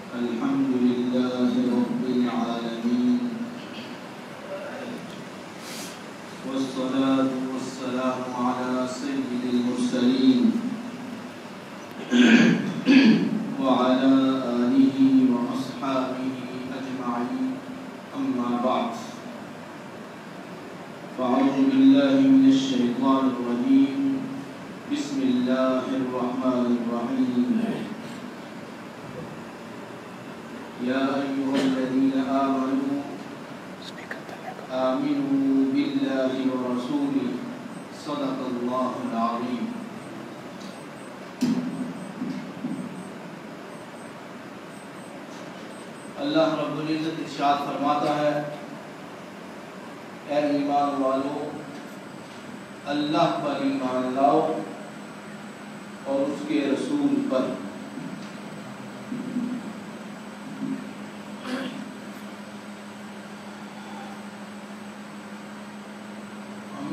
الحمد لله رب العالمين والصلاة والسلام على سيد المرسلين وعلى آله وأصحابه أجمعين أما بعد فأعوذ بالله من الشيطان الرجيم بسم الله الرحمن الرحيم يا أيها الذين آمنوا آمنوا بالله ورسوله صدق الله العظيم. اللہ رب العزت ارشاد فرماتا ہے اے ایمان والو اللہ پر ایمان لاؤ اور اس کے رسول پر.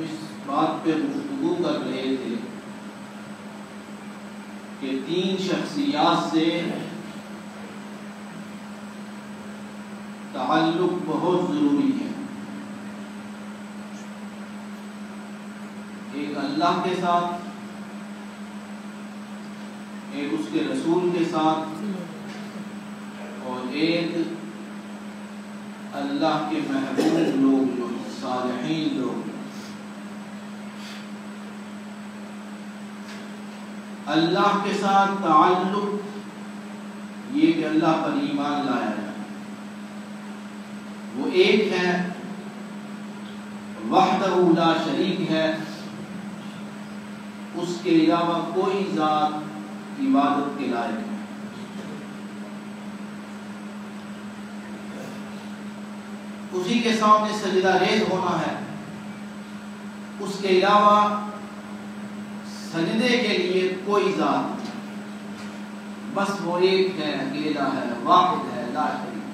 اس بات پہ گفتگو کر رہے تھے کہ 3 شخصیات سے تعلق بہت ضروری ہے. ایک اللہ کے ساتھ، ایک اس کے رسول کے ساتھ، اور ایک اللہ کے محبوب لوگ جو ہیں، صالحین لوگ. اللہ کے ساتھ تعلق یہ کہ اللہ پر ایمان لایا جائے. وہ ایک ہے، وحدہ لا شریک ہے، اس کے علاوہ کوئی ذات عبادت کے لائق ہے. اسی کے سامنے سجدہ ریز ہونا ہے. اس کے علاوہ سجدے کے لیے کوئی ذات، بس وہ ایک ہے، اکیلا ہے، واحد ہے، لا شریک.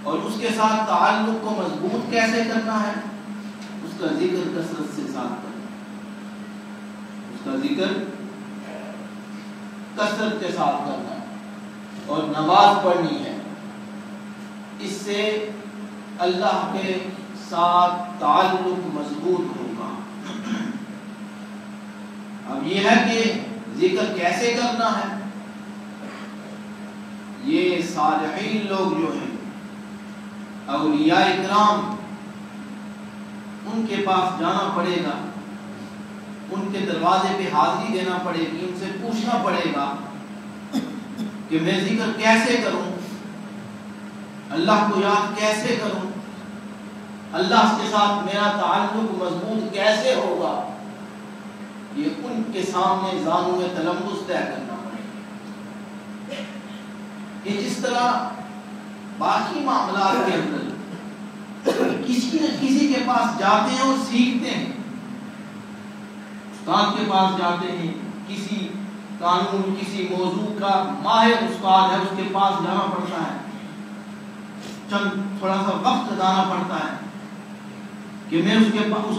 اور اس کے ساتھ تعلق کو مضبوط کیسے کرنا ہے؟ اس کا ذکر کثرت سے ساتھ کرنا، اس کا ذکر کثرت کے ساتھ کرنا اور نماز پڑھنی ہے. اس سے اللہ کے ساتھ تعلق مضبوط ہوگا. اب یہ ہے کہ ذکر کیسے کرنا ہے. یہ صالحین لوگ جو ہیں، اولیاء اکرام، ان کے پاس جانا پڑے گا، ان کے دروازے پہ حاضری دینا پڑے گی، ان سے پوچھنا پڑے گا کہ میں ذکر کیسے کروں، اللہ کو یاد کیسے کروں، اللہ کے ساتھ میرا تعلق مضبوط کیسے ہوگا. یہ ان کے سامنے زانو میں تلمس طے کرنا پڑے گا. کہ جس طرح باقی معاملات کے اندر کسی نہ کسی کے پاس جاتے ہیں اور سیکھتے ہیں. استاد کے پاس جاتے ہیں، کسی قانون، کسی موضوع کا ماہر استاد ہے، اس کے پاس جانا پڑتا ہے، چند تھوڑا سا وقت لگانا پڑتا ہے کہ میں اس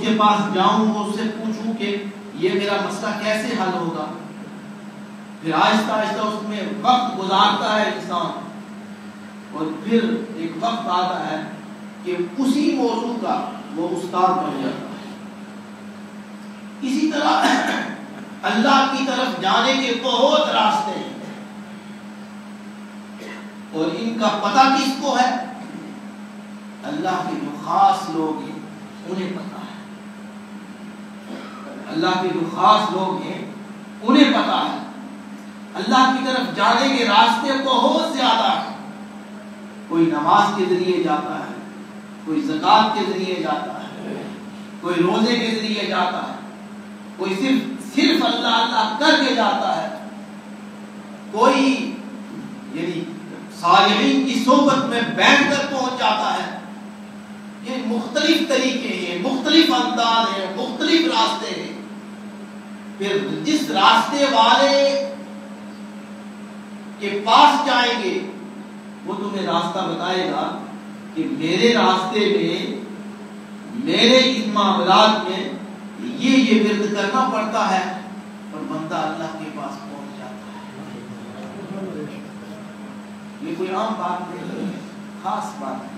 کے پاس جاؤں اور اس سے پوچھوں کہ یہ میرا مسئلہ کیسے حل ہوگا. پھر آہستہ آہستہ اس میں وقت گزارتا ہے انسان، اور پھر ایک وقت آتا ہے کہ اسی موضوع کا وہ استاد بن جاتا ہے. اسی طرح اللہ کی طرف جانے کے بہت راستے ہیں، اور ان کا پتہ کس کو ہے؟ اللہ کے جو خاص لوگ ہیں انہیں پتہ ہے. اللہ کے جو خاص لوگ ہیں انہیں پتہ ہے. اللہ کی طرف جانے کے راستے بہت زیادہ ہیں. کوئی نماز کے ذریعے جاتا ہے، کوئی زکات کے ذریعے جاتا ہے، کوئی روزے کے ذریعے جاتا ہے، کوئی صرف اللہ اللہ کر کے جاتا ہے، کوئی یعنی صالحین کی صحبت میں بیٹھ کر پہنچ جاتا ہے. یہ مختلف طریقے ہیں، مختلف انداز ہیں، مختلف راستے ہیں. پھر جس راستے والے کے پاس جائیں گے وہ تمہیں راستہ بتائے گا کہ میرے راستے میں، میرے اس معاملات میں یہ ورد کرنا پڑتا ہے، اور بندہ اللہ کے پاس پہنچ جاتا ہے. یہ کوئی عام بات نہیں، خاص بات ہے۔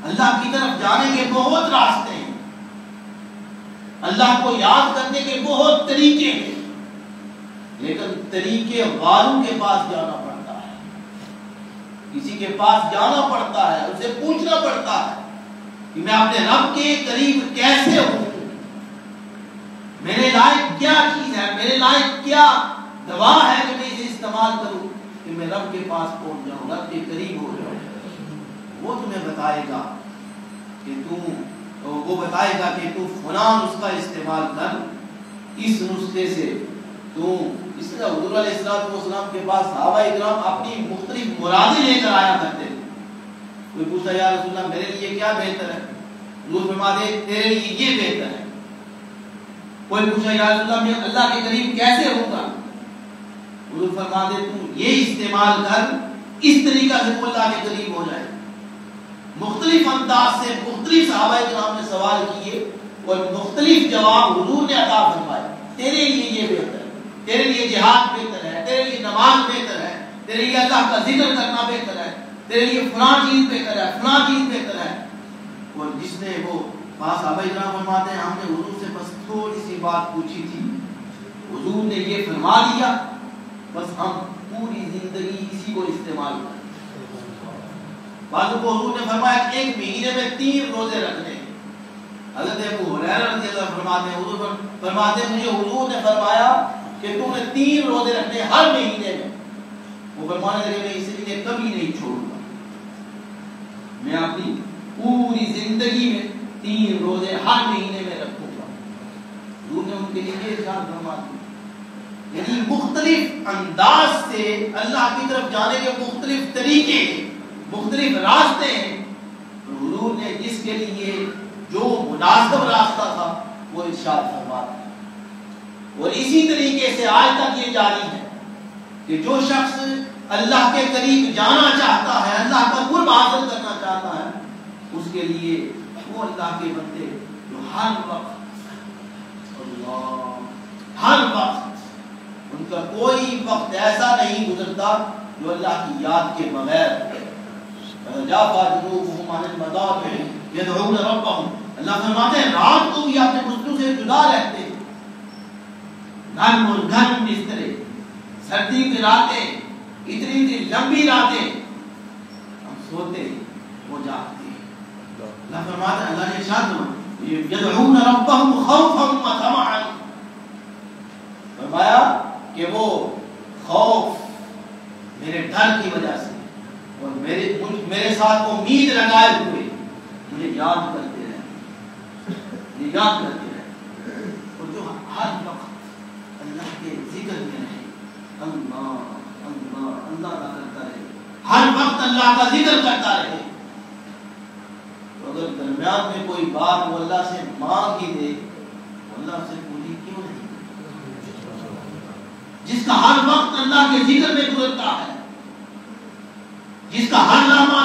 اللہ کی طرف جانے کے بہت راستے ہیں، اللہ کو یاد کرنے کے بہت طریقے ہیں، لیکن طریقے والوں کے پاس جانا پڑتا ہے، کسی کے پاس جانا پڑتا ہے، اسے پوچھنا پڑتا ہے کہ میں اپنے رب کے قریب کیسے ہوں، میرے لائق کیا چیز ہے، میرے لائق کیا دوا ہے کہ میں اسے استعمال کروں کہ میں رب کے پاس پہنچ جاؤں، رب کے قریب ہو جاؤں۔ وہ تمہیں بتائے گا کہ وہ بتائے گا کہ تو فلاں نسخہ استعمال کر، اس نسخے سے تو اس طرح حضور علیہ السلام کے پاس صحابہ اکرام اپنی مختلف مرادیں لے کر آیا کرتے تھے۔ کوئی پوچھتا یا رسول اللہ میرے لیے کیا بہتر ہے، حضور فرماتے تیرے لیے یہ بہتر ہے۔ کوئی پوچھا یا رسول اللہ میں اللہ کے قریب کیسے ہوں گا، حضور فرماتے تو یہ استعمال کر، اس طریقہ سے اللہ کے قریب ہو جائے۔ مختلف انداز سے مختلف صحابہ کرام نے سوال کیے اور مختلف جواب حضور نے عطا فرمائے۔ تیرے لیے یہ بہتر ہے، تیرے لیے جہاد بہتر ہے، تیرے لیے نماز بہتر ہے، تیرے لیے اللہ کا ذکر کرنا بہتر ہے، تیرے لیے فلاں چیز بہتر ہے، فلاں چیز بہتر ہے۔ اور جس نے وہ صحابہ کرام فرماتے ہیں ہم نے حضور سے بس تھوڑی سی بات پوچھی تھی، حضور نے یہ فرما دیا، بس ہم پوری زندگی اسی کو استعمال کریں۔ بعض کو حضور نے فرمایا کہ ایک مہینے میں 3 روزے رکھنے ہیں۔ حضرت ابو ہریرہ رضی اللہ عنہ فرماتے ہیں حضور فرماتے ہیں مجھے حضور نے فرمایا کہ تم نے 3 روزے رکھنے ہر مہینے میں۔ وہ فرمانے لگے میں اسے لیے کبھی نہیں چھوڑوں گا، میں اپنی پوری زندگی میں 3 روزے ہر مہینے میں رکھوں گا۔ حضور نے ان کے لیے یہ ارشاد فرما دیا، یعنی مختلف انداز سے اللہ کی طرف جانے کے مختلف طریقے ہیں، مختلف راستے ہیں۔ حضور نے جس کے لیے جو مناسب راستہ تھا وہ ارشاد فرما دیا۔ اور اسی طریقے سے آج تک یہ جاری ہے کہ جو شخص اللہ کے قریب جانا چاہتا ہے، اللہ کا قرب حاصل کرنا چاہتا ہے، اس کے لیے وہ اللہ کے بندے جو ہر وقت ان کا کوئی وقت ایسا نہیں گزرتا جو اللہ کی یاد کے بغیر جافا جنوبهم عن المضاجع يدعون ربهم۔ اللہ فرماتے ہیں رات کو بھی اپنے بستروں سے جدا رہتے ہیں، گرم اور گرم بسترے، سردی کی راتیں، اتنی لمبی راتیں، ہم سوتے وہ جاگتے ہیں۔ اللہ فرماتے ہیں اللہ نے ارشاد فرمایا يدعون ربهم خوفا وطمعا، فرمایا کہ وہ خوف میرے ڈر کی وجہ سے اور میرے ساتھ وہ امید لگائے ہوئے مجھے یاد کرتے رہے، مجھے یاد کرتے رہے، اور جو ہر وقت اللہ کے ذکر میں رہے، اللہ اللہ اللہ کا کرتا رہے، ہر وقت اللہ کا ذکر کرتا رہے، تو اگر درمیان میں کوئی بات وہ اللہ سے مانگ ہی دے تو اللہ سے پوری کیوں نہیں؟ جس کا ہر وقت اللہ کے ذکر میں گزرتا ہے، جس کا ہر لمحہ